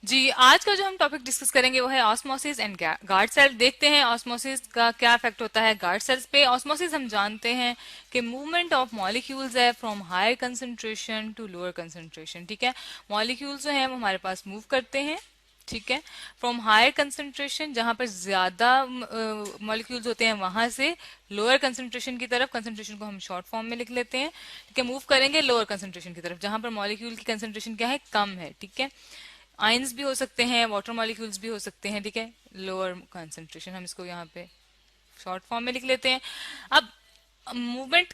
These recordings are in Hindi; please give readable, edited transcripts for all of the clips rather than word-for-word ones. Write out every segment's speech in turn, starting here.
जी, आज का जो हम टॉपिक डिस्कस करेंगे वो है ऑस्मोसिस एंड गार्ड सेल। देखते हैं ऑस्मोसिस का क्या इफेक्ट होता है गार्ड सेल्स पे। ऑस्मोसिस हम जानते हैं कि मूवमेंट ऑफ मॉलिक्यूल्स है from higher concentration to lower concentration. ठीक है, मॉलिक्यूल्स जो है वो हमारे पास मूव करते हैं। ठीक है, फ्रॉम हायर कंसंट्रेशन जहां पर ज्यादा मॉलिक्यूल्स होते हैं वहां से लोअर कंसंट्रेशन की तरफ। कंसंट्रेशन को हम शॉर्ट फॉर्म में लिख लेते हैं। ठीक है, मूव करेंगे लोअर कंसंट्रेशन की तरफ जहां पर मॉलिक्यूल की कंसंट्रेशन क्या है, कम है। ठीक है, आयंस भी हो सकते हैं, वाटर मॉलिक्यूल्स भी हो सकते हैं। ठीक है, लोअर कंसंट्रेशन हम इसको यहाँ पे शॉर्ट फॉर्म में लिख लेते हैं। अब movement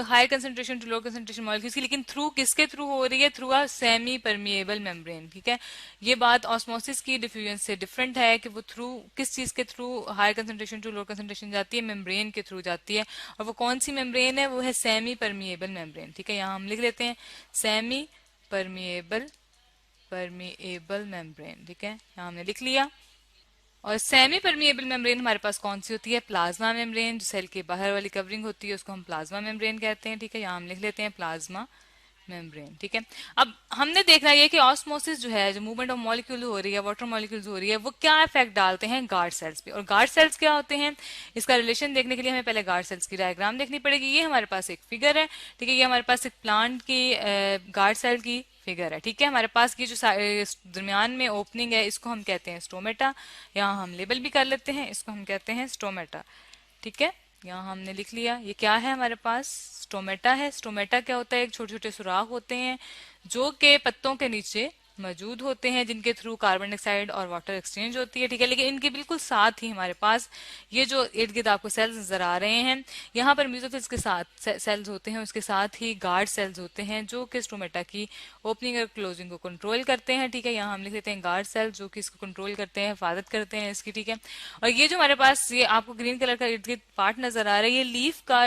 high concentration to low concentration molecules की, लेकिन थ्रू किसके थ्रू हो रही है? Through a semi permeable membrane. ठीक है, ये बात ऑस्मोसिस की डिफ्यूजन से डिफरेंट है कि वो थ्रू किस चीज के through high concentration to low concentration जाती है, मेम्ब्रेन के थ्रू जाती है। और वो कौन सी मेम्ब्रेन है? वो है सेमी परमिएबल मेम्ब्रेन। ठीक है, यहाँ हम लिख लेते हैं सेमी परमिएबल परमिएबल मेम्ब्रेन। ठीक है, यहाँ हमने लिख लिया। और सेमी परमिएबल मेम्ब्रेन हमारे पास कौन सी होती है? Plasma membrane. जो सेल के बाहर वाली कवरिंग होती है उसको हम प्लाज्मा मेम्ब्रेन कहते हैं। ठीक है, यहाँ हम लिख लेते हैं प्लाज्मा मेम्ब्रेन। ठीक है, अब हमने देखना ये कि ऑस्मोसिस जो है, जो मूवमेंट ऑफ मॉलिक्यूल हो रही है, वाटर मॉलिक्यूल्स हो रही है, वो क्या इफेक्ट डालते हैं गार्ड सेल्स पे। और गार्ड सेल्स क्या होते हैं, इसका रिलेशन देखने के लिए हमें पहले गार्ड सेल्स की डायग्राम देखनी पड़ेगी। ये हमारे पास एक फिगर है। ठीक है, ये हमारे पास एक प्लांट की गार्ड सेल की फिगर है। ठीक है, हमारे पास की जो दरमियान में ओपनिंग है इसको हम कहते हैं स्टोमेटा। यहाँ हम लेबल भी कर लेते हैं, इसको हम कहते हैं स्टोमेटा। ठीक है, यहाँ हमने लिख लिया। ये क्या है? हमारे पास स्टोमेटा है। स्टोमेटा क्या होता है? एक छोटे छोटे सुराख होते हैं जो के पत्तों के नीचे मौजूद होते हैं, जिनके थ्रू कार्बन डाइऑक्साइड और वाटर एक्सचेंज होती है। ठीक है, लेकिन इनके बिल्कुल साथ ही हमारे पास ये जो इर्द गिर्द आपको सेल्स नजर आ रहे हैं, यहाँ पर म्यूजोफिल्स के साथ सेल्स होते हैं, उसके साथ ही गार्ड सेल्स होते हैं जो कि स्टोमेटा की ओपनिंग और क्लोजिंग को कंट्रोल करते हैं। ठीक है, यहाँ हम लिख देते हैं गार्ड सेल्स जो कि इसको कंट्रोल करते हैं, हिफाजत करते हैं इसकी। ठीक है, और ये जो हमारे पास ये आपको ग्रीन कलर का इर्द गिर्द पार्ट नजर आ रहा है, ये लीफ का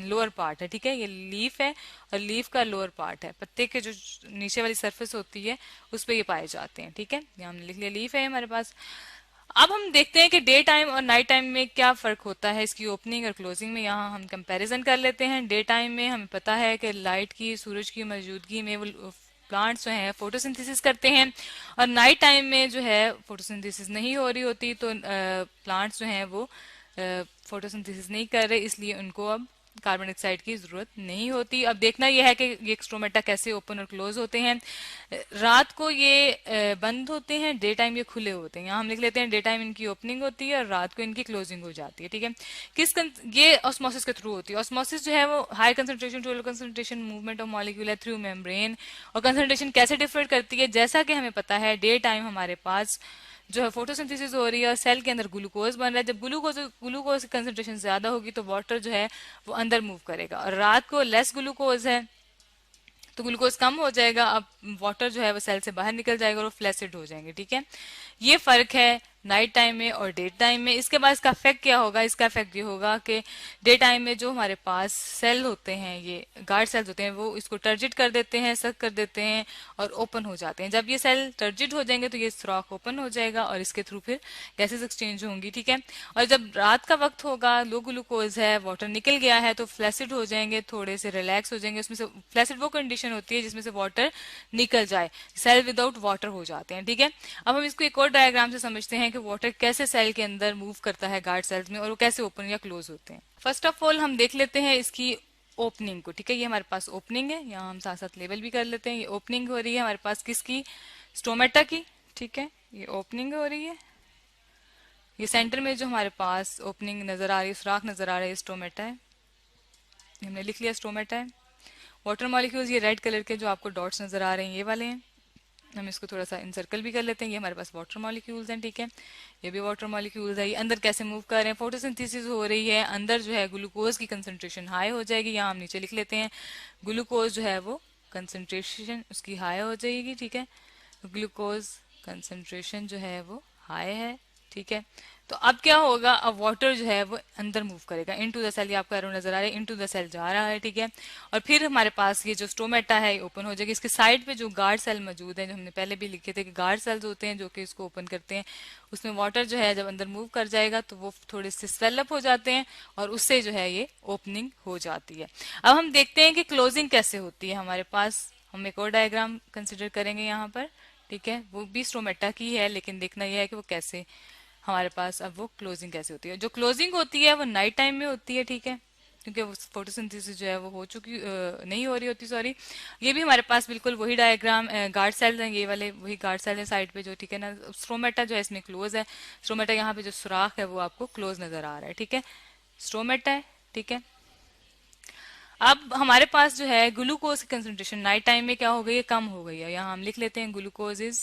लोअर पार्ट है। ठीक है, ये लीफ है और लीफ का लोअर पार्ट है। पत्ते के जो नीचे वाली सरफेस होती है उस पे ये पाए जाते हैं। ठीक है, ये हमने लिख लिया, लीफ है हमारे पास। अब हम देखते हैं कि डे टाइम और नाइट टाइम में क्या फर्क होता है इसकी ओपनिंग और क्लोजिंग में। यहाँ हम कंपैरिजन कर लेते हैं। डे टाइम में हमें पता है कि लाइट की, सूरज की मौजूदगी में वो प्लांट्स जो हैं फोटोसिंथेसिस करते हैं, और नाइट टाइम में जो है फोटोसिंथेसिस नहीं हो रही होती, तो प्लांट्स जो हैं वो फोटोसिंथेसिस नहीं कर रहे, इसलिए उनको अब कार्बन डाइऑक्साइड की जरूरत नहीं होती। अब देखना यह है कि ये स्ट्रोमेटा कैसे ओपन और क्लोज होते हैं। रात को ये बंद होते हैं, डे टाइम ये खुले होते हैं। यहाँ हम लिख लेते हैं डे टाइम इनकी ओपनिंग होती है और रात को इनकी क्लोजिंग हो जाती है। ठीक है, ये ऑस्मोसिस के थ्रू होती है। ऑस्मोसिस जो है वो high concentration to low concentration movement of molecule है थ्रू मेम्ब्रेन। और कंसंट्रेशन कैसे डिफर करती है? जैसा कि हमें पता है डे टाइम हमारे पास जो है फोटोसिंथेसिस हो रही है और सेल के अंदर ग्लूकोज बन रहा है। जब ग्लूकोज की कंसंट्रेशन ज्यादा होगी तो वाटर जो है वो अंदर मूव करेगा, और रात को लेस ग्लूकोज है तो ग्लूकोज कम हो जाएगा। अब वाटर जो है वो सेल से बाहर निकल जाएगा और वो फ्लैसिड हो जाएंगे। ठीक है, ये फर्क है नाइट टाइम में और डे टाइम में। इसके बाद इसका इफेक्ट क्या होगा? इसका इफेक्ट ये होगा कि डे टाइम में जो हमारे पास सेल होते हैं, ये गार्ड सेल्स होते हैं, वो इसको टर्जिट कर देते हैं, सक कर देते हैं और ओपन हो जाते हैं। जब ये सेल टर्जिट हो जाएंगे तो ये सुराख ओपन हो जाएगा और इसके थ्रू फिर गैसेस एक्सचेंज होंगी। ठीक है, और जब रात का वक्त होगा, लो ग्लूकोज है, वाटर निकल गया है, तो फ्लैसिड हो जाएंगे, थोड़े से रिलैक्स हो जाएंगे। उसमें से फ्लैसिड वो कंडीशन होती है जिसमें से वाटर निकल जाए, सेल विदाउट वाटर हो जाते हैं। ठीक है, अब हम इसको एक और डायग्राम से समझते हैं कि वाटर कैसे सेल के अंदर मूव करता है गार्ड सेल्स में और वो कैसे ओपन या क्लोज होते हैं। फर्स्ट ऑफ ऑल हम देख लेते हैं इसकी ओपनिंग को। ठीक है, ये हमारे पास ओपनिंग है, यहाँ हम साथ साथ लेबल भी कर लेते हैं। ये ओपनिंग हो रही है हमारे पास किसकी? स्टोमेटा की। ठीक है, ये ओपनिंग हो रही है। ये सेंटर में जो हमारे पास ओपनिंग नजर आ रही है, सुराख नजर आ रहा है, स्टोमेटा है। हमने लिख लिया स्टोमेटा है। वाटर मॉलिक्यूल्स ये रेड कलर के जो आपको डॉट्स नजर आ रहे हैं, ये वाले हैं। हम इसको थोड़ा सा इंसर्कल भी कर लेते हैं। ये हमारे पास वाटर मॉलिक्यूल्स हैं। ठीक है, ये भी वाटर मॉलिक्यूल्स है। ये अंदर कैसे मूव कर रहे हैं? फोटोसिंथेसिस हो रही है, अंदर जो है ग्लूकोज की कंसंट्रेशन हाई हो जाएगी। यहाँ हम नीचे लिख लेते हैं ग्लूकोज जो है वो कंसंट्रेशन उसकी हाई हो जाएगी। ठीक है, ग्लूकोज कंसंट्रेशन जो है वो हाई है। ठीक है, तो अब क्या होगा? अब वाटर जो है वो अंदर मूव करेगा इनटू द सेल। ये आपका एरो नजर आ रहा है, इनटू द सेल जा रहा है। ठीक है, और फिर हमारे पास ये जो स्टोमेटा है ओपन हो जाएगी। इसके साइड पे जो गार्ड सेल मौजूद है, जो हमने पहले भी लिखे थे कि गार्ड सेल्स होते हैं जो कि इसको ओपन करते हैं, उसमें वाटर जो है जब अंदर मूव कर जाएगा तो वो थोड़े से स्वेलअप हो जाते हैं और उससे जो है ये ओपनिंग हो जाती है। अब हम देखते हैं कि क्लोजिंग कैसे होती है हमारे पास। हम एक और डायग्राम कंसिडर करेंगे यहाँ पर। ठीक है, वो भी स्ट्रोमेटा की है, लेकिन देखना यह है कि वो कैसे हमारे पास अब वो क्लोजिंग कैसे होती है। जो क्लोजिंग होती है वो नाइट टाइम में होती है, ठीक है, क्योंकि वो फोटोसिंथेसिस जो है वो हो चुकी नहीं हो रही होती, सॉरी। ये भी हमारे पास बिल्कुल वही डायग्राम, गार्ड सेल हैं ये वाले, वही गार्ड सेल है साइड पे जो, ठीक है ना। स्ट्रोमेटा जो है इसमें क्लोज है, स्ट्रोमेटा यहाँ पे जो सुराख है वो आपको क्लोज नजर आ रहा है, ठीक है, स्ट्रोमेटा है, ठीक है। अब हमारे पास जो है ग्लूकोज की कंसंट्रेशन नाइट टाइम में क्या हो गई है, कम हो गई है। यहाँ हम लिख लेते हैं glucose is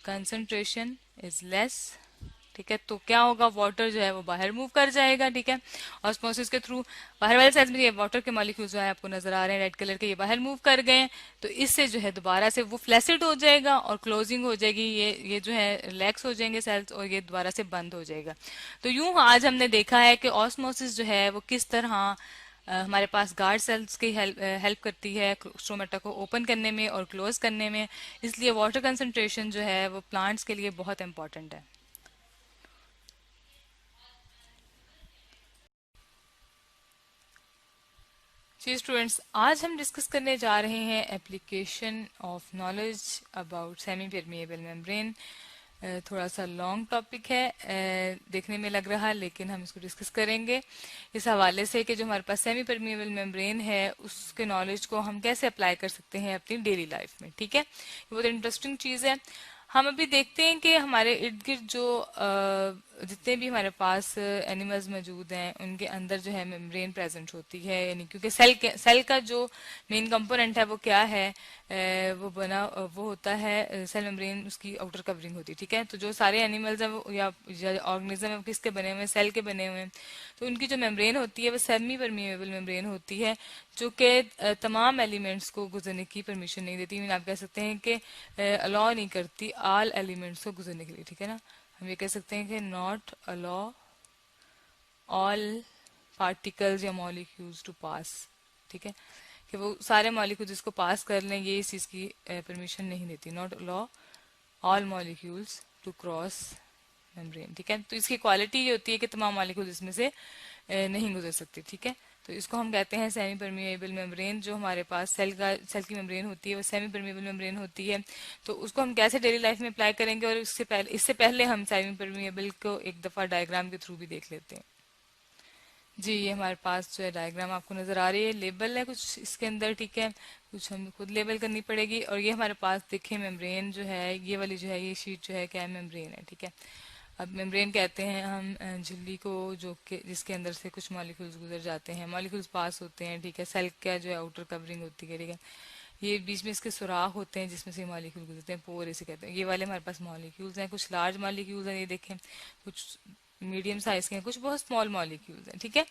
concentration is less, ठीक है। तो क्या होगा, वाटर जो है वो बाहर मूव कर जाएगा, ठीक है, ऑस्मोसिस के थ्रू। बाहर वाले साइड में ये वाटर के मॉलिक्यूल जो है आपको नजर आ रहे हैं रेड कलर के, ये बाहर मूव कर गए हैं। तो इससे जो है दोबारा से वो फ्लैसिड हो जाएगा और क्लोजिंग हो जाएगी, ये जो है रिलैक्स हो जाएंगे सेल्स और ये दोबारा से बंद हो जाएगा। तो यूं आज हमने देखा है कि ऑस्मोसिस जो है वो किस तरह हमारे पास गार्ड सेल्स की हेल्प करती है स्ट्रोमेटा को ओपन करने में और क्लोज करने में। इसलिए वाटर कंसंट्रेशन जो है वो प्लांट्स के लिए बहुत इंपॉर्टेंट है। जी स्टूडेंट्स, आज हम डिस्कस करने जा रहे हैं application of knowledge about semi permeable membrane. थोड़ा सा लॉन्ग टॉपिक है, देखने में लग रहा है, लेकिन हम इसको डिस्कस करेंगे इस हवाले से कि जो हमारे पास सेमी परमिएबल मेम्ब्रेन है उसके नॉलेज को हम कैसे अप्लाई कर सकते हैं अपनी डेली लाइफ में, ठीक है। ये बहुत इंटरेस्टिंग चीज़ है। हम अभी देखते हैं कि हमारे इर्द गिर्द जो जितने भी हमारे पास एनिमल्स मौजूद हैं उनके अंदर जो है मेम्ब्रेन प्रेजेंट होती है, यानी क्योंकि सेल का जो मेन कंपोनेंट है वो क्या है, वो होता है सेल मेम्ब्रेन, उसकी आउटर कवरिंग होती है, ठीक है। तो जो सारे एनिमल्स हैं वो या ऑर्गेनिज्म है वो किसके बने हुए हैं, सेल के बने हुए हैं। तो उनकी जो मेम्ब्रेन होती है वो सेमी परमिएबल मेम्ब्रेन होती है, जो कि तमाम एलिमेंट्स को गुजरने की परमिशन नहीं देती। आप कह सकते हैं कि अलाउ नहीं करती ऑल एलिमेंट्स को गुजरने के लिए, ठीक है ना। हम ये कह सकते हैं कि नॉट अलाउ ऑल पार्टिकल्स या मॉलिक्यूल्स टू पास, ठीक है, कि वो सारे मॉलिक्यूल्स इसको पास कर लें, ये इस चीज़ की परमिशन नहीं देती। Not allow all molecules to cross membrane, ठीक है। तो इसकी क्वालिटी ये होती है कि तमाम मॉलिक्यूल इसमें से नहीं गुजर सकती, ठीक है। तो इसको हम कहते हैं सेमी परमिएबल मेम्ब्रेन। जो हमारे पास सेल की मेम्ब्रेन होती है वो सेमी परमिएबल मेम्ब्रेन होती है। तो उसको हम कैसे डेली लाइफ में अप्लाई करेंगे, और इससे पहले हम सेमी परमिएबल को एक दफा डायग्राम के थ्रू भी देख लेते हैं। जी, ये हमारे पास जो है डायग्राम आपको नजर आ रही है, लेबल है कुछ इसके अंदर, ठीक है, कुछ हमें खुद लेबल करनी पड़ेगी। और ये हमारे पास देखें मेम्ब्रेन जो है, ये वाली जो है ये शीट जो है क्या है, मेम्ब्रेन है, ठीक है। अब मेम्ब्रेन कहते हैं हम झिल्ली को जो कि जिसके अंदर से कुछ मॉलिक्यूल्स गुजर जाते हैं, मॉलिक्यूल्स पास होते हैं, ठीक है। सेल का जो है आउटर कवरिंग होती है, ठीक है। ये बीच में इसके सुराख होते हैं जिसमें से मॉलिक्यूल गुजरते हैं, पोर इसे कहते हैं। ये वाले हमारे पास मॉलिक्यूल्स हैं, कुछ लार्ज मॉलिक्यूल्स हैं, ये देखें, कुछ मीडियम साइज के हैं, कुछ बहुत स्मॉल मॉलिक्यूल्स हैं, ठीक है।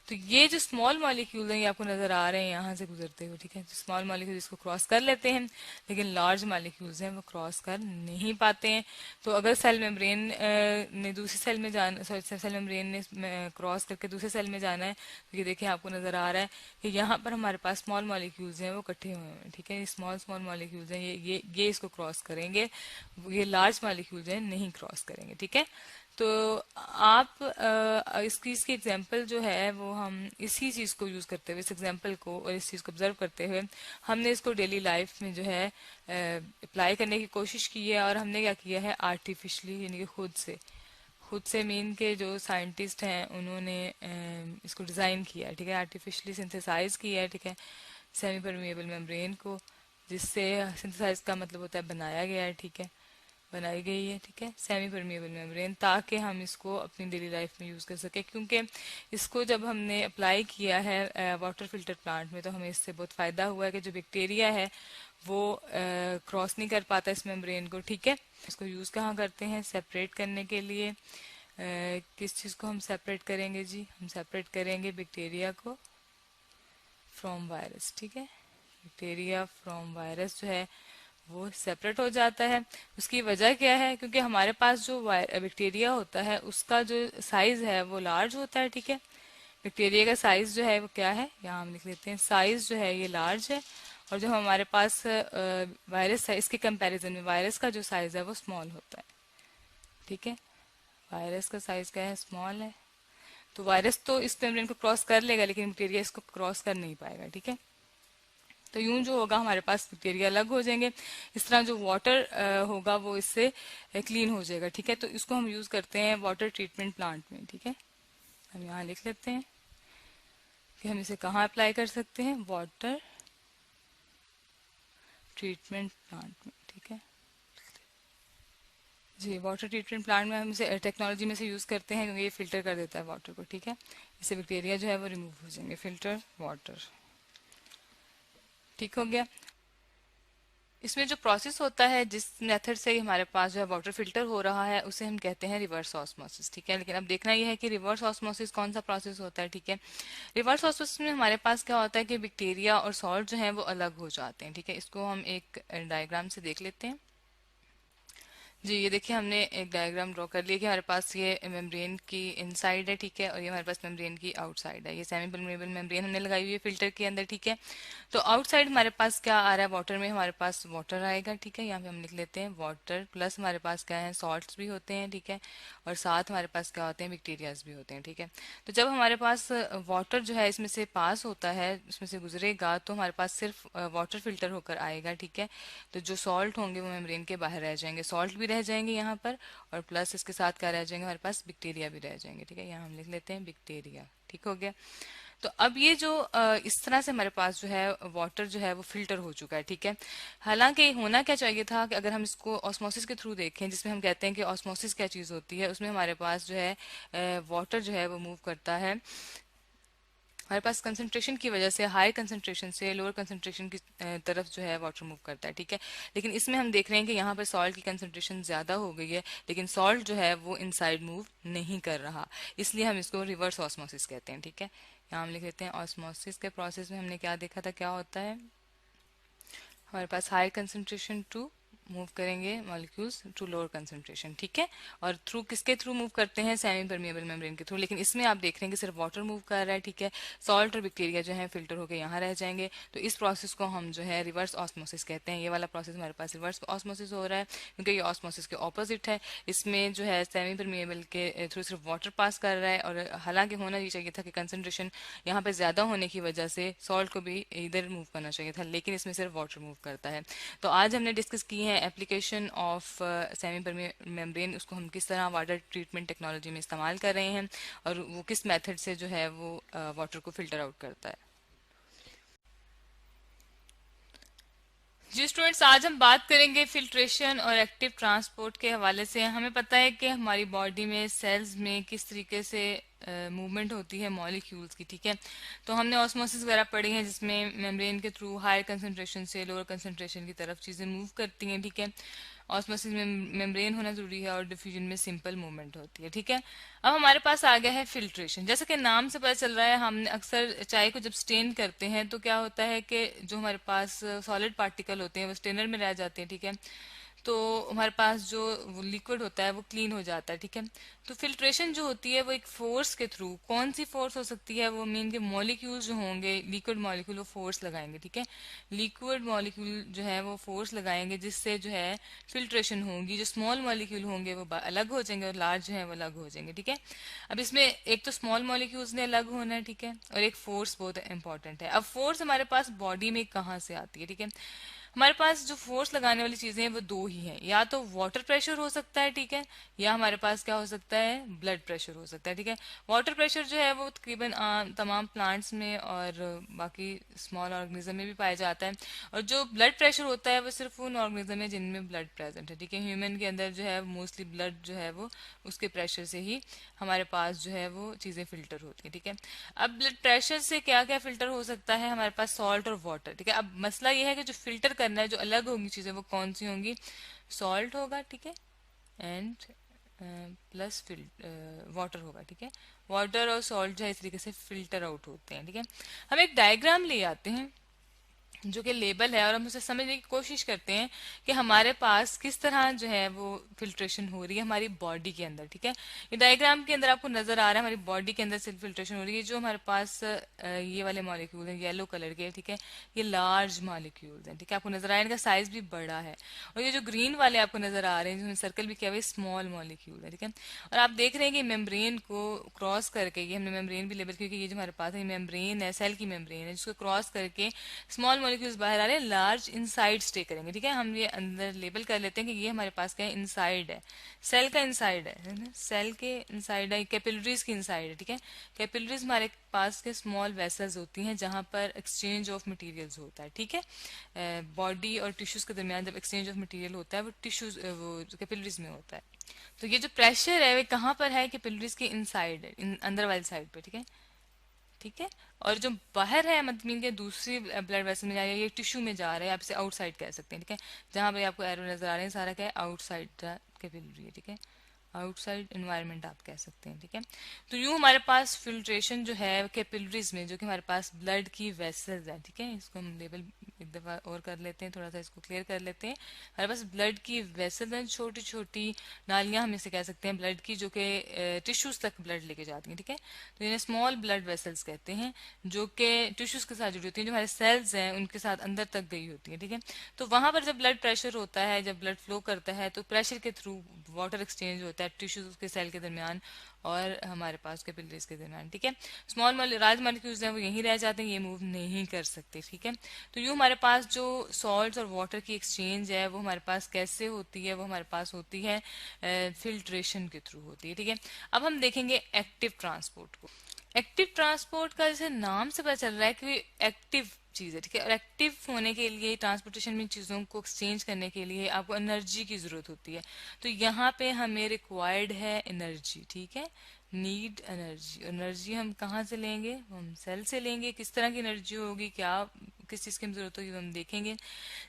तो ये जो स्मॉल मॉलिक्यूल हैं ये आपको नजर आ रहे हैं यहाँ से गुजरते हुए, ठीक है। तो स्मॉल मॉलिक्यूल इसको क्रॉस कर लेते हैं, लेकिन लार्ज मॉलिक्यूल्स हैं वो क्रॉस कर नहीं पाते हैं। तो अगर सेल मेम्ब्रेन ने दूसरी सेल में जाना, सॉरी सेल मेम्ब्रेन ने क्रॉस करके दूसरे सेल में जाना है, तो ये देखिए आपको नजर आ रहा है कि यहाँ पर हमारे पास स्मॉल मॉलिक्यूल्स हैं वो इकट्ठे हुए हैं, ठीक है। स्मॉल स्मॉल मॉलिक्यूल्स हैं, ये इसको क्रॉस करेंगे, ये लार्ज मॉलिक्यूल्स हैं नहीं क्रॉस करेंगे, ठीक है। तो आप इसकी एग्जांपल जो है वो हम इसी चीज को यूज करते हुए, इस एग्जांपल को और इस चीज को ऑब्जर्व करते हुए हमने इसको डेली लाइफ में जो है अप्लाई करने की कोशिश की है। और हमने क्या किया है, आर्टिफिशियली यानी कि खुद से मीन के जो साइंटिस्ट हैं उन्होंने इसको डिजाइन किया है, ठीक है, आर्टिफिशियली सिंथेसाइज किया है, ठीक है, सेमी परमिएबल मेम्ब्रेन को, जिससे सिंथेसाइज का मतलब होता है बनाया गया है, ठीक है, बनाई गई है, ठीक है, सेमी परमिएबल मेम्ब्रेन, ताकि हम इसको अपनी डेली लाइफ में यूज कर सके। क्योंकि इसको जब हमने अप्लाई किया है वाटर फिल्टर प्लांट में तो हमें इससे बहुत फायदा हुआ है कि जो बैक्टीरिया है वो क्रॉस नहीं कर पाता इस मेम्ब्रेन को, ठीक है। इसको यूज कहाँ करते हैं, सेपरेट करने के लिए। किस चीज को हम सेपरेट करेंगे जी, हम सेपरेट करेंगे बैक्टीरिया को फ्रॉम वायरस, ठीक है। बैक्टीरिया फ्रॉम वायरस जो है वो सेपरेट हो जाता है। उसकी वजह क्या है, क्योंकि हमारे पास जो बैक्टीरिया होता है उसका जो साइज है वो लार्ज होता है, ठीक है। बैक्टीरिया का साइज जो है वो क्या है, यहाँ हम लिख लेते हैं, साइज जो है ये लार्ज है। और जो हमारे पास वायरस है इसके कंपैरिजन में वायरस का जो साइज है वो स्मॉल होता है, ठीक है। वायरस का साइज क्या है, स्मॉल है। तो वायरस तो इस मेम्ब्रेन को क्रॉस कर लेगा लेकिन बैक्टीरिया इसको क्रॉस कर नहीं पाएगा, ठीक है। तो यूं जो होगा हमारे पास बैक्टीरिया अलग हो जाएंगे। इस तरह जो वाटर होगा वो इससे क्लीन हो जाएगा, ठीक है। तो इसको हम यूज करते हैं वाटर ट्रीटमेंट प्लांट में, ठीक है। हम यहाँ लिख लेते हैं कि हम इसे कहाँ अप्लाई कर सकते हैं, वाटर ट्रीटमेंट प्लांट में, ठीक है जी। वाटर ट्रीटमेंट प्लांट में हम इसे टेक्नोलॉजी में से यूज करते हैं क्योंकि ये फिल्टर कर देता है वाटर को, ठीक है। इससे बैक्टीरिया जो है वो रिमूव हो जाएंगे। फिल्टर वाटर, ठीक हो गया। इसमें जो प्रोसेस होता है, जिस मेथड से हमारे पास जो है वाटर फिल्टर हो रहा है, उसे हम कहते हैं रिवर्स ऑस्मोसिस, ठीक है। लेकिन अब देखना यह है कि रिवर्स ऑस्मोसिस कौन सा प्रोसेस होता है, ठीक है। रिवर्स ऑस्मोसिस में हमारे पास क्या होता है कि बैक्टीरिया और सॉल्ट जो है वो अलग हो जाते हैं, ठीक है। इसको हम एक डायग्राम से देख लेते हैं। जी, ये देखिए हमने एक डायग्राम ड्रॉ कर लिया कि हमारे पास ये मेम्ब्रेन की इनसाइड है, ठीक है, और ये हमारे पास मेम्ब्रेन की आउटसाइड है। ये सेमी परमेबल मेम्ब्रेन हमने लगाई हुई है फिल्टर के अंदर, ठीक है। तो आउटसाइड हमारे पास क्या आ रहा है, वाटर में हमारे पास वाटर आएगा, ठीक है। यहाँ पे हम लिख लेते हैं वाटर, प्लस हमारे पास क्या है, सॉल्ट्स भी होते हैं, ठीक है, और साथ हमारे पास क्या होते हैं, बैक्टीरियाज भी होते हैं, ठीक है। तो जब हमारे पास वाटर जो है इसमें से पास होता है, इसमें से गुजरेगा, तो हमारे पास सिर्फ वाटर फिल्टर होकर आएगा, ठीक है। तो जो सॉल्ट होंगे वो मेम्ब्रेन के बाहर रह जाएंगे, सॉल्ट भी रह जाएंगे यहाँ पर, और प्लस इसके साथ क्या रह जाएंगे, हमारे पास बैक्टीरिया भी रह जाएंगे, ठीक है। यहाँ हम लिख लेते हैं बैक्टीरिया, ठीक हो गया। तो अब ये जो इस तरह से हमारे पास जो है वाटर जो है वो फिल्टर हो चुका है, ठीक है। हालांकि होना क्या चाहिए था कि अगर हम इसको ऑस्मोसिस के थ्रू देखें, जिसमें हम कहते हैं कि ऑस्मोसिस क्या चीज़ होती है, उसमें हमारे पास जो है वाटर जो है वो मूव करता है हमारे पास कंसंट्रेशन की वजह से, हाई कंसंट्रेशन से लोअर कंसंट्रेशन की तरफ जो है वाटर मूव करता है, ठीक है। लेकिन इसमें हम देख रहे हैं कि यहाँ पर सॉल्ट की कंसंट्रेशन ज़्यादा हो गई है, लेकिन सॉल्ट जो है वो इनसाइड मूव नहीं कर रहा, इसलिए हम इसको रिवर्स ऑस्मोसिस कहते हैं, ठीक है। यहाँ हम लिख लेते हैं ऑस्मोसिस के प्रोसेस में हमने क्या देखा था, क्या होता है, हमारे पास हाई कंसंट्रेशन टू मूव करेंगे मॉलिक्यूल्स टू लोअर कंसंट्रेशन, ठीक है। और थ्रू किसके थ्रू मूव करते हैं, सेमी परमिएबल मेम्ब्रेन के थ्रू। लेकिन इसमें आप देख रहे हैं कि सिर्फ वाटर मूव कर रहा है, ठीक है। सॉल्ट और बैक्टीरिया जो है फिल्टर होकर यहाँ रह जाएंगे। तो इस प्रोसेस को हम जो है रिवर्स ऑस्मोसिस कहते हैं। ये वाला प्रोसेस हमारे पास रिवर्स ऑस्मोसिस हो रहा है क्योंकि ये ऑस्मोसिस के ऑपोजिट है। इसमें जो है सेमी परमिएबल के थ्रू सिर्फ वाटर पास कर रहा है, और हालांकि होना ये चाहिए था कि कंसंट्रेशन यहाँ पे ज्यादा होने की वजह से सॉल्ट को भी इधर मूव करना चाहिए था, लेकिन इसमें सिर्फ वाटर मूव करता है। तो आज हमने डिस्कस की है एप्लीकेशन ऑफ सेमी मेम्ब्रेन, उसको हम किस तरह वाटर ट्रीटमेंट टेक्नोलॉजी में इस्तेमाल कर रहे हैं, और वो किस मेथड से जो है वो वाटर को फिल्टर आउट करता है। जी स्टूडेंट्स, आज हम बात करेंगे फिल्ट्रेशन और एक्टिव ट्रांसपोर्ट के हवाले से। हमें पता है कि हमारी बॉडी में सेल्स में किस तरीके से मूवमेंट होती है मॉलिक्यूल्स की, ठीक है। तो हमने ऑस्मोसिस वगैरह पढ़ी है जिसमें मेम्ब्रेन के थ्रू हायर कंसंट्रेशन से लोअर कंसंट्रेशन की तरफ चीजें मूव करती हैं, ठीक है। ऑस्मोसिस में मेम्ब्रेन होना जरूरी है और डिफ्यूजन में सिंपल मूवमेंट होती है, ठीक है। अब हमारे पास आ गया है फिल्ट्रेशन। जैसे कि नाम से पता चल रहा है, हम अक्सर चाय को जब स्टेन करते हैं तो क्या होता है कि जो हमारे पास सॉलिड पार्टिकल होते हैं वो स्टेनर में रह जाते हैं, ठीक है। तो हमारे पास जो लिक्विड होता है वो क्लीन हो जाता है, ठीक है। तो फिल्ट्रेशन जो होती है वो एक फोर्स के थ्रू, कौन सी फोर्स हो सकती है, वो मीन के मॉलिक्यूल्स जो होंगे लिक्विड मॉलिक्यूल वो फोर्स लगाएंगे, ठीक है। लिक्विड मॉलिक्यूल जो है वो फोर्स लगाएंगे जिससे जो है फिल्ट्रेशन होगी। जो स्मॉल मॉलिक्यूल होंगे वो अलग हो जाएंगे और लार्ज जो है वो अलग हो जाएंगे, ठीक है। अब इसमें एक तो स्मॉल मॉलिक्यूल्स ने अलग होना है, ठीक है, और एक फोर्स बहुत इंपॉर्टेंट है। अब फोर्स हमारे पास बॉडी में कहाँ से आती है, ठीक है। हमारे पास जो फोर्स लगाने वाली चीजें हैं वो दो ही हैं, या तो वाटर प्रेशर हो सकता है, ठीक है, या हमारे पास क्या हो सकता है, ब्लड प्रेशर हो सकता है, ठीक है। वाटर प्रेशर जो है वो तकरीबन तमाम प्लांट्स में और बाकी स्मॉल ऑर्गेनिज्म में भी पाया जाता है। और जो ब्लड प्रेशर होता है वो सिर्फ उन ऑर्गेनिज्म में जिनमें ब्लड प्रेजेंट है, ठीक है। ह्यूमन के अंदर जो है मोस्टली ब्लड जो है वो उसके प्रेशर से ही हमारे पास जो है वो चीजें फिल्टर होती है, ठीक है। अब ब्लड प्रेशर से क्या क्या फिल्टर हो सकता है, हमारे पास सॉल्ट और वाटर, ठीक है। अब मसला ये है कि जो फिल्टर करना है, जो अलग होंगी चीजें वो कौन सी होंगी, सॉल्ट होगा, ठीक है, एंड प्लस वाटर होगा, ठीक है। वाटर और सॉल्ट जो है इस तरीके से फिल्टर आउट होते हैं, ठीक है। हम एक डायग्राम ले आते हैं जो कि लेबल है, और हम उसे समझने की कोशिश करते हैं कि हमारे पास किस तरह जो है वो फिल्ट्रेशन हो रही है हमारी बॉडी के अंदर, ठीक है। ये डायग्राम के अंदर आपको नजर आ रहा है हमारी बॉडी के अंदर से फिल्ट्रेशन हो रही है। जो हमारे पास ये वाले मॉलिक्यूल हैं येलो कलर के, ठीक है, ये लार्ज मॉलिक्यूल्स हैं, ठीक है, आपको नजर आ रहा है, इनका साइज भी बड़ा है। और ये जो ग्रीन वाले आपको नजर आ रहे हैं जिन्होंने सर्कल भी किया हुआ है, स्मॉल मॉलिक्यूल है, ठीक है। और आप देख रहे हैं कि मेम्ब्रेन को क्रॉस करके, ये हमने मेम्ब्रेन भी लेबल, क्योंकि ये जो हमारे पास है मेम्ब्रेन है, सेल की मेम्ब्रेन है, जिसको क्रॉस करके स्मॉल मॉलिक्यूल्स बाहर आ रहे हैं, लार्ज इनसाइड स्टे करेंगे, ठीक है। हम ये अंदर लेबल कर लेते हैं कि ये हमारे पास क्या है, इनसाइड है, सेल का इनसाइड है ना, सेल के इनसाइड है, कैपिलरीज की इनसाइड है, ठीक है। कैपिलरीज हमारे पास के स्मॉल वेसल्स होती हैं जहां पर एक्सचेंज ऑफ मटेरियल्स होता है, ठीक है। बॉडी और टिश्यूज के दरमियान जब एक्सचेंज ऑफ मटेरियल होता है वो टिश्यूज वो कैपिलरीज में होता है। तो ये जो प्रेशर है वो कहाँ पर है, कैपिलरीज के इनसाइड है, अंदर वाली साइड पे, ठीक है, ठीक है। और जो बाहर है मतलब मीन के दूसरी ब्लड वेसल में जा रही है, ये टिश्यू में जा रहा है, आप इसे आउटसाइड कह सकते हैं, ठीक है। जहां पे आपको एरो नजर आ रहे हैं सारा क्या है, आउटसाइड कैपिलरी है, ठीक है, आउटसाइड एनवायरनमेंट आप कह सकते हैं, ठीक है। तो यूं हमारे पास फिल्ट्रेशन जो है कैपिलरीज में, जो कि हमारे पास ब्लड की वेसल्स है, ठीक है, इसको हम लेबल एक दफा और कर लेते हैं, थोड़ा सा इसको क्लियर कर लेते हैं। हमारे पास ब्लड की वेसल्स हैं, छोटी छोटी नालियां हम इसे कह सकते हैं ब्लड की, जो कि टिश्यूज तक ब्लड लेके जाती हैं, ठीक है। तो इन्हें स्मॉल ब्लड वेसल्स कहते हैं, जो कि टिश्यूज के साथ जुड़ी होती हैं, जो हमारे सेल्स हैं उनके साथ अंदर तक गई होती है, ठीक है। तो वहां पर जब ब्लड प्रेशर होता है, जब ब्लड फ्लो करता है, तो प्रेशर के थ्रू वाटर एक्सचेंज होता है टिश्यूज के सेल के दरमियान और हमारे पास कैपिलरीज के दरमियान, ठीक है। स्मॉल लार्ज मॉलिक्यूल्स हैं वो यहीं रह जाते हैं, ये मूव नहीं कर सकते, ठीक है। तो यूं हमारे पास जो सॉल्ट्स और वाटर की एक्सचेंज है वो हमारे पास कैसे होती है, वो हमारे पास होती है फिल्ट्रेशन के थ्रू होती है, ठीक है। अब हम देखेंगे एक्टिव ट्रांसपोर्ट को। एक्टिव ट्रांसपोर्ट का जैसे नाम से पता चल रहा है कि एक्टिव चीज है, ठीक है। और एक्टिव होने के लिए ट्रांसपोर्टेशन में चीजों को एक्सचेंज करने के लिए आपको एनर्जी की जरूरत होती है। तो यहाँ पे हमें रिक्वायर्ड है एनर्जी, ठीक है, नीड एनर्जी। एनर्जी हम कहाँ से लेंगे, हम सेल से लेंगे। किस तरह की एनर्जी होगी, क्या किस चीज की जरूरत होगी, वो हम देखेंगे।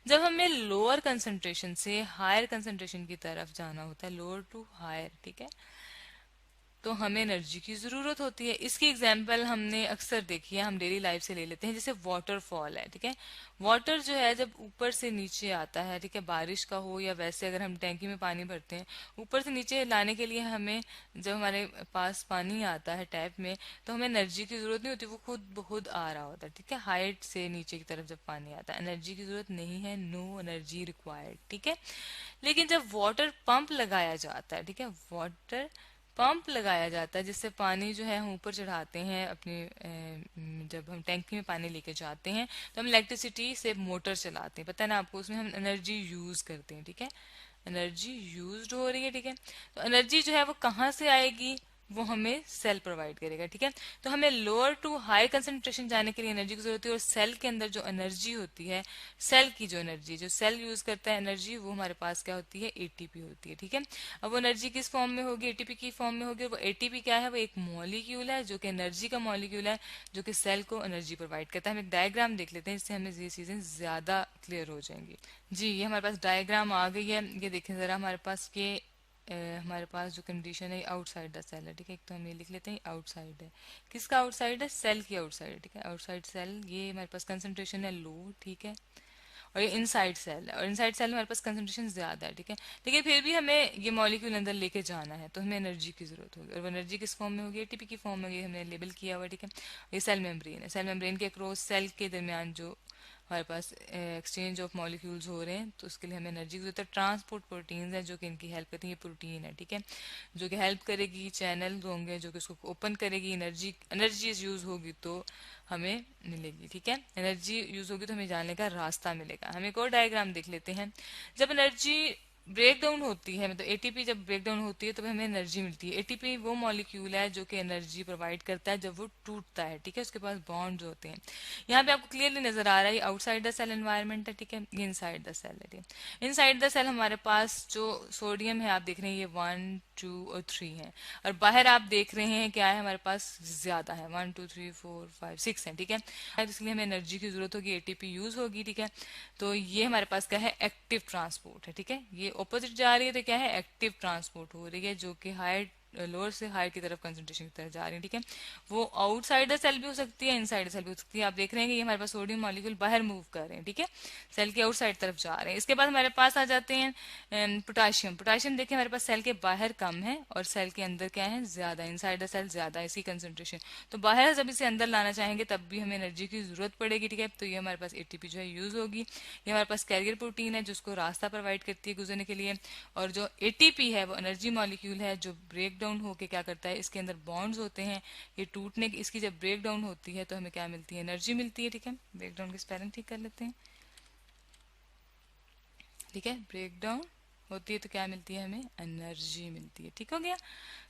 जब हमें लोअर कंसंट्रेशन से हायर कंसंट्रेशन की तरफ जाना होता है, लोअर टू हायर, ठीक है, तो हमें एनर्जी की जरूरत होती है। इसकी एग्जांपल हमने अक्सर देखी है, हम डेली लाइफ से ले लेते हैं, जैसे वाटरफॉल है, ठीक है। वाटर जो है जब ऊपर से नीचे आता है, ठीक है, बारिश का हो या वैसे अगर हम टैंकी में पानी भरते हैं, ऊपर से नीचे लाने के लिए हमें, जब हमारे पास पानी आता है टैप में, तो हमें एनर्जी की जरूरत नहीं होती, वो खुद ब खुद आ रहा होता है, ठीक है। हाइट से नीचे की तरफ जब पानी आता है, एनर्जी की जरूरत नहीं है, नो एनर्जी रिक्वायर्ड, ठीक है। लेकिन जब वाटर पंप लगाया जाता है, ठीक है, वाटर पंप लगाया जाता है, जिससे पानी जो है हम ऊपर चढ़ाते हैं अपने जब हम टैंकी में पानी लेके जाते हैं तो हम इलेक्ट्रिसिटी से मोटर चलाते हैं, पता है ना आपको, उसमें हम एनर्जी यूज करते हैं, ठीक है, एनर्जी यूज हो रही है, ठीक है। तो एनर्जी जो है वो कहाँ से आएगी, वो हमें सेल प्रोवाइड करेगा, ठीक है। तो हमें लोअर टू हाई कंसंट्रेशन जाने के लिए एनर्जी की जरूरत है, और सेल के अंदर जो एनर्जी होती है, सेल की जो एनर्जी, जो सेल यूज करता है एनर्जी, वो हमारे पास क्या होती है, एटीपी होती है, ठीक है। अब वो एनर्जी किस फॉर्म में होगी, एटीपी की फॉर्म में होगी। वो एटीपी क्या है, वो एक मॉलिक्यूल है जो कि एनर्जी का मॉलिक्यूल है, जो कि सेल को एनर्जी प्रोवाइड करता है। हम एक डायग्राम देख लेते हैं, जिससे हमें ये चीजें ज्यादा क्लियर हो जाएंगी। जी, ये हमारे पास डायग्राम आ गई है, ये देखें जरा हमारे पास के हमारे पास जो कंडीशन है आउटसाइड द सेल है, ठीक है। एक तो हम ये लिख लेते हैं आउटसाइड है, किसका आउटसाइड है, सेल की आउटसाइड है, ठीक है, आउटसाइड सेल। ये हमारे पास कंसंट्रेशन है लो, ठीक है। और ये इनसाइड सेल है, और इनसाइड सेल में हमारे पास कंसंट्रेशन ज्यादा है, ठीक है। लेकिन फिर भी हमें ये मॉलिक्यूल अंदर लेके जाना है, तो हमें एनर्जी की जरूरत होगी, और वो एनर्जी किस फॉर्म में होगी, एटीपी की फॉर्म में होगी, हमने लेबल किया हुआ, ठीक है। ये सेल मेम्ब्रेन है, सेल मेम्ब्रेन के अक्रॉस सेल के दरमियान जो हमारे पास एक्सचेंज ऑफ मॉलिक्यूल्स हो रहे हैं, तो उसके लिए हमें एनर्जी की जरूरत है। ट्रांसपोर्ट प्रोटीन्स हैं जो कि इनकी हेल्प करती है, ये प्रोटीन है, ठीक है, जो कि हेल्प करेगी, चैनल होंगे जो कि उसको ओपन करेगी, एनर्जी एनर्जी यूज होगी तो हमें मिलेगी, ठीक है, एनर्जी यूज होगी तो हमें जाने का रास्ता मिलेगा। हम एक और डायग्राम देख लेते हैं। जब एनर्जी ब्रेक डाउन होती है, मतलब एटीपी जब ब्रेक डाउन होती है तो हमें एनर्जी मिलती है। एटीपी वो मॉलिक्यूल है जो कि एनर्जी प्रोवाइड करता है जब वो टूटता है, ठीक है, उसके पास बॉन्ड्स होते हैं। यहाँ पे आपको क्लियरली नजर आ रहा है आउटसाइड द सेल एनवायरनमेंट है, ठीक है, ये इनसाइड द सेल है, ठीक है। इनसाइड द सेल हमारे पास जो सोडियम है आप देख रहे हैं ये 1 2 और 3 है, और बाहर आप देख रहे हैं क्या है, हमारे पास ज्यादा है, 1 2 3 4 5 6 है, ठीक है। तो इसलिए हमें एनर्जी की जरूरत होगी, एटीपी यूज होगी, ठीक है। तो ये हमारे पास क्या है, एक्टिव ट्रांसपोर्ट है, ठीक है। ये ऑपोजिट जा रही है तो क्या है, एक्टिव ट्रांसपोर्ट हो रही है, जो कि हाई लोअर से हाई की तरफ कंसंट्रेशन की तरफ जा रही है, ठीक है। वो आउटसाइड द सेल भी हो सकती है, इनसाइड द सेल भी हो सकती है। आप देख रहे हैं कि ये हमारे पास सोडियम मॉलिक्यूल बाहर मूव कर रहे हैं, ठीक है, सेल के आउटसाइड तरफ जा रहे हैं। इसके बाद हमारे पास आ जाते हैं पोटाशियम। पोटाशियम देखिए हमारे पास सेल के बाहर कम है और सेल के अंदर क्या है, ज्यादा, इनसाइड द सेल ज्यादा है इसकी कंसंट्रेशन। तो बाहर जब इसे अंदर लाना चाहेंगे तब भी हमें एनर्जी की जरूरत पड़ेगी, ठीक है। तो ये हमारे पास एटीपी जो है यूज होगी। ये हमारे पास कैरियर प्रोटीन है जिसको रास्ता प्रोवाइड करती है गुजरने के लिए, और जो एटीपी है वो एनर्जी मॉलिक्यूल है जो ब्रेक डाउन होके क्या करता है, इसके अंदर बॉन्ड्स होते हैं, ये टूटने की, इसकी जब ब्रेक डाउन होती है तो हमें क्या मिलती है, एनर्जी मिलती है। ठीक है, ब्रेक डाउन की स्पेलिंग ठीक कर लेते हैं। ठीक है, ब्रेक डाउन होती है तो क्या मिलती है, हमें एनर्जी मिलती है। ठीक हो गया।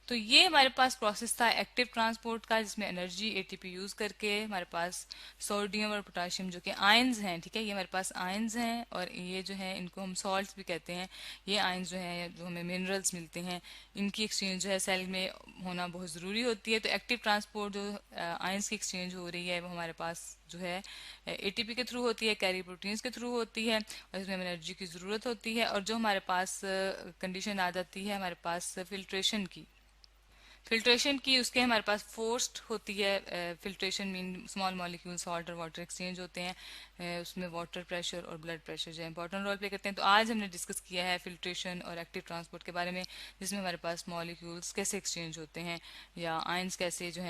तो ये हमारे पास प्रोसेस था एक्टिव ट्रांसपोर्ट का, जिसमें एनर्जी एटीपी यूज करके हमारे पास सोडियम और पोटाशियम जो कि आयंस हैं, ठीक है, ये हमारे पास आयंस हैं, और ये जो है इनको हम सॉल्ट्स भी कहते हैं। ये आयंस जो है, जो हमें मिनरल्स मिलते हैं, इनकी एक्सचेंज जो है सेल में होना बहुत ज़रूरी होती है। तो एक्टिव ट्रांसपोर्ट जो आयंस की एक्सचेंज हो रही है वो हमारे पास जो है एटीपी के थ्रू होती है, कैरी प्रोटीन्स के थ्रू होती है, और इसमें हमें एनर्जी की ज़रूरत होती है। और जो हमारे पास कंडीशन आ जाती है हमारे पास फिल्ट्रेशन की, फिल्ट्रेशन की, उसके हमारे पास फोर्स्ड होती है। Filtration mean small molecule salt और वाटर एक्सचेंज होते हैं, उसमें वाटर प्रेशर और ब्लड प्रेशर जो है इंपॉर्टेंट रोल प्ले करते हैं। तो आज हमने डिस्कस किया है फिल्ट्रेशन और एक्टिव ट्रांसपोर्ट के बारे में, जिसमें हमारे पास मॉलिक्यूल्स कैसे एक्सचेंज होते हैं या आयंस कैसे जो है